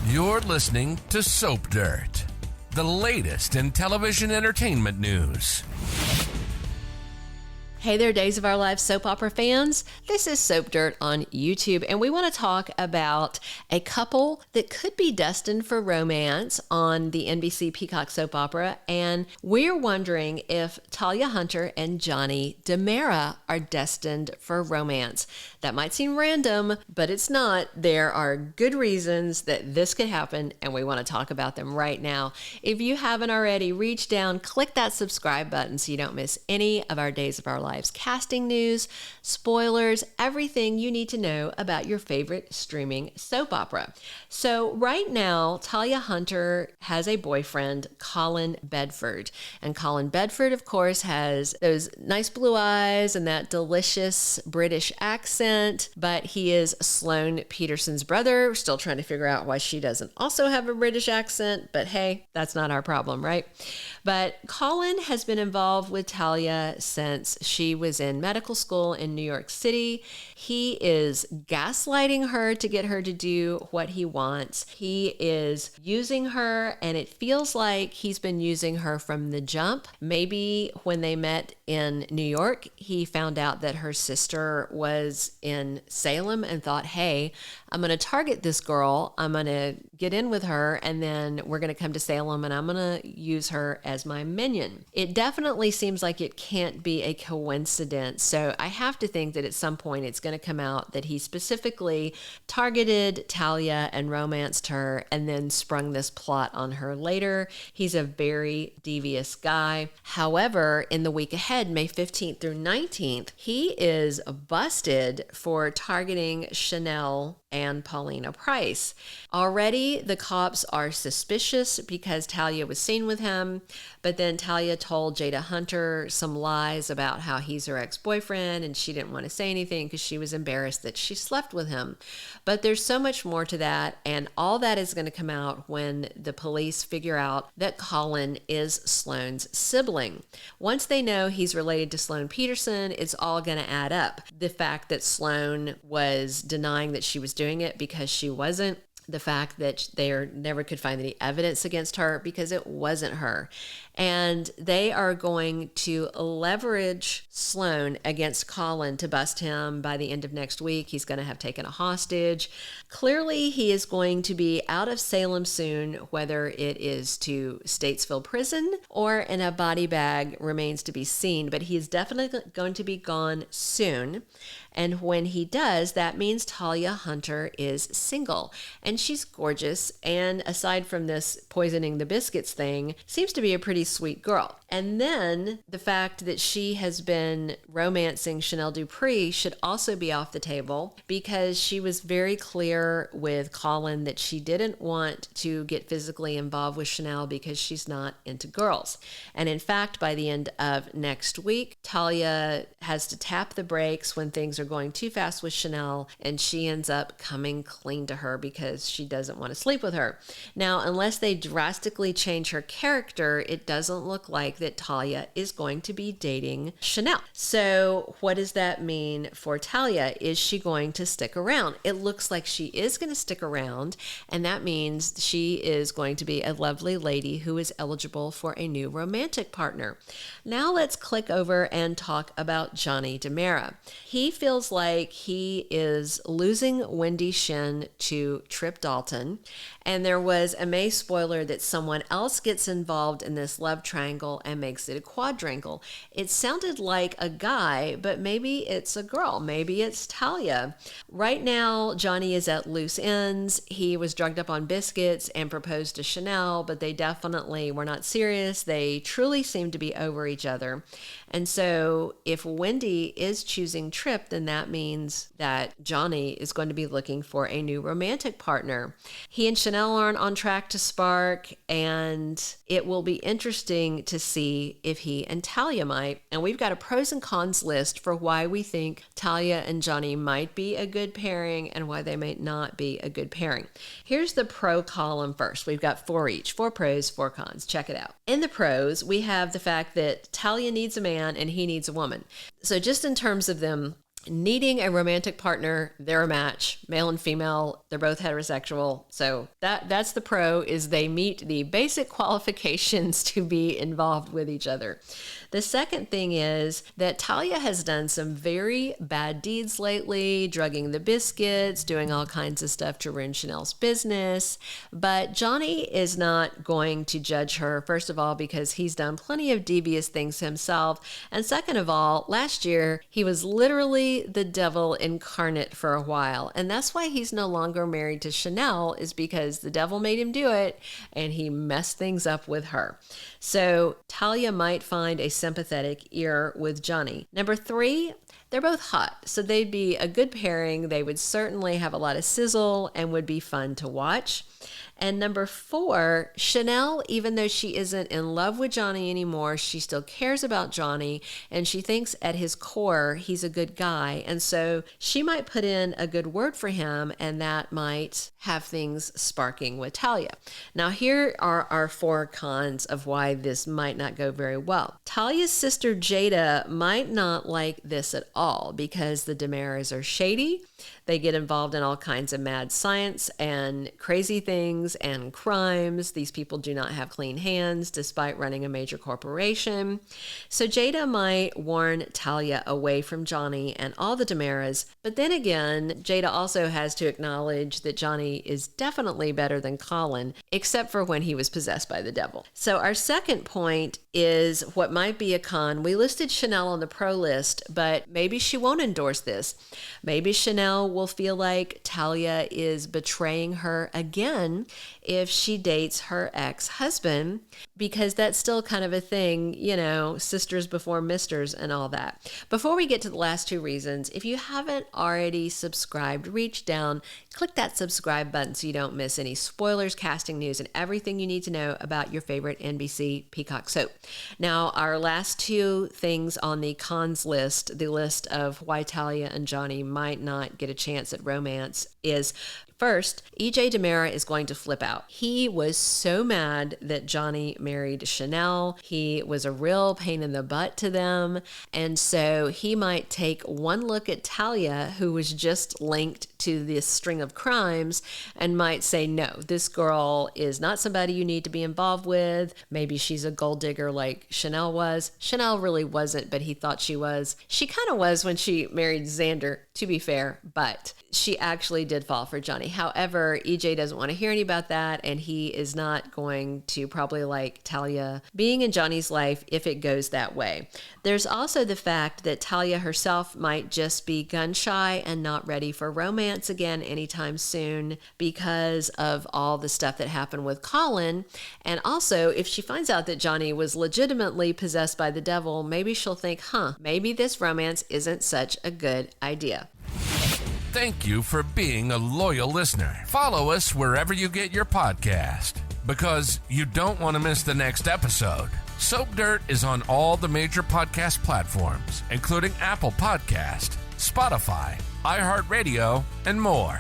You're listening to Soap Dirt, the latest in television entertainment news. Hey there, Days of Our Lives soap opera fans. This is Soap Dirt on YouTube, and we want to talk about a couple that could be destined for romance on the NBC Peacock soap opera, and we're wondering if Talia Hunter and Johnny DiMera are destined for romance. That might seem random, but it's not. There are good reasons that this could happen, and we want to talk about them right now. If you haven't already, reach down, click that subscribe button so you don't miss any of our Days of Our Lives casting news, spoilers, everything you need to know about your favorite streaming soap opera. So right now, Talia Hunter has a boyfriend, Colin Bedford. And Colin Bedford, of course, has those nice blue eyes and that delicious British accent, but he is Sloane Peterson's brother. We're still trying to figure out why she doesn't also have a British accent, but hey, that's not our problem, right? But Colin has been involved with Talia since she was in medical school in New York City. He is gaslighting her to get her to do what he wants. He is using her, and it feels like he's been using her from the jump. Maybe when they met in New York, he found out that her sister was in Salem and thought, hey, I'm going to target this girl. I'm going to get in with her, and then we're going to come to Salem, and I'm going to use her as my minion. It definitely seems like it can't be a coincidence. So I have to think that at some point it's going to come out that he specifically targeted Talia and romanced her and then sprung this plot on her later. He's a very devious guy. However, in the week ahead, May 15th through 19th, he is busted for targeting Chanel and Paulina Price. Already, the cops are suspicious because Talia was seen with him, but then Talia told Jada Hunter some lies about how he's her ex-boyfriend, and she didn't want to say anything because she was embarrassed that she slept with him. But there's so much more to that, and all that is going to come out when the police figure out that Colin is Sloane's sibling. Once they know he's related to Sloane Peterson, it's all going to add up. The fact that Sloane was denying that she was doing it because she wasn't, the fact that they never could find any evidence against her because it wasn't her. And they are going to leverage Sloane against Colin to bust him by the end of next week. He's going to have taken a hostage. Clearly, he is going to be out of Salem soon, whether it is to Statesville Prison or in a body bag remains to be seen, but he is definitely going to be gone soon. And when he does, that means Talia Hunter is single. And she's gorgeous. And aside from this poisoning the biscuits thing, seems to be a pretty sweet girl. And then the fact that she has been romancing Chanel Dupree should also be off the table because she was very clear with Colin that she didn't want to get physically involved with Chanel because she's not into girls. And in fact, by the end of next week, Talia has to tap the brakes when things are going too fast with Chanel, and she ends up coming clean to her because she doesn't want to sleep with her. Now, unless they drastically change her character, it doesn't look like that Talia is going to be dating Chanel. So what does that mean for Talia? Is she going to stick around? It looks like she is going to stick around, and that means she is going to be a lovely lady who is eligible for a new romantic partner. Now let's click over and talk about Johnny DiMera. He feels like he is losing Wendy Shin to Tripp Dalton, and there was a May spoiler that someone else gets involved in this love triangle and makes it a quadrangle. It sounded like a guy, but maybe it's a girl. Maybe it's Talia. Right now, Johnny is at loose ends. He was drugged up on biscuits and proposed to Chanel, but they definitely were not serious. They truly seem to be over each other. And so if Wendy is choosing Tripp, then that means that Johnny is going to be looking for a new romantic partner. He and Chanel aren't on track to spark, and it will be interesting to see if he and Talia might. And we've got a pros and cons list for why we think Talia and Johnny might be a good pairing and why they might not be a good pairing. Here's the pro column first. We've got 4 each, 4 pros, 4 cons. Check it out. In the pros, we have the fact that Talia needs a man and he needs a woman. So just in terms of them needing a romantic partner. They're a match, male and female. They're both heterosexual. So that's the pro, is they meet the basic qualifications to be involved with each other. The second thing is that Talia has done some very bad deeds lately, drugging the biscuits, doing all kinds of stuff to ruin Chanel's business. But Johnny is not going to judge her, first of all, because he's done plenty of devious things himself. And second of all, last year, he was literally the devil incarnate for a while. And that's why he's no longer married to Chanel, is because the devil made him do it and he messed things up with her. So Talia might find a sympathetic ear with Johnny. Number 3, they're both hot, so they'd be a good pairing. They would certainly have a lot of sizzle and would be fun to watch. And number 4, Chanel, even though she isn't in love with Johnny anymore, she still cares about Johnny, and she thinks at his core he's a good guy. And so she might put in a good word for him, and that might have things sparking with Talia. Now, here are our 4 cons of why this might not go very well. Talia's sister Jada might not like this at all because the DiMeras are shady. They get involved in all kinds of mad science and crazy things and crimes. These people do not have clean hands despite running a major corporation. So Jada might warn Talia away from Johnny and all the DiMeras. But then again, Jada also has to acknowledge that Johnny is definitely better than Colin, except for when he was possessed by the devil. So our second point is what might be a con. We listed Chanel on the pro list, but maybe she won't endorse this. Maybe Chanel will feel like Talia is betraying her again if she dates her ex-husband, because that's still kind of a thing, you know, sisters before misters and all that. Before we get to the last 2 reasons, if you haven't already subscribed, reach down, click that subscribe button so you don't miss any spoilers, casting news, and everything you need to know about your favorite NBC Peacock soap. Now, our last 2 things on the cons list, the list of why Talia and Johnny might not get a chance at romance, is first, E.J. DiMera is going to flip out. He was so mad that Johnny married Chanel. He was a real pain in the butt to them. And so he might take one look at Talia, who was just linked to this string of crimes, and might say, no, this girl is not somebody you need to be involved with. Maybe she's a gold digger like Chanel was. Chanel really wasn't, but he thought she was. She kind of was when she married Xander, to be fair, but she actually did fall for Johnny. However, EJ doesn't want to hear any about that, and he is not going to probably like Talia being in Johnny's life if it goes that way. There's also the fact that Talia herself might just be gun shy and not ready for romance again anytime soon because of all the stuff that happened with Colin. And also, if she finds out that Johnny was legitimately possessed by the devil, maybe she'll think, maybe this romance isn't such a good idea. Thank you for being a loyal listener. Follow us wherever you get your podcast, because you don't want to miss the next episode. Soap Dirt is on all the major podcast platforms, including Apple Podcast, Spotify, iHeartRadio, and more.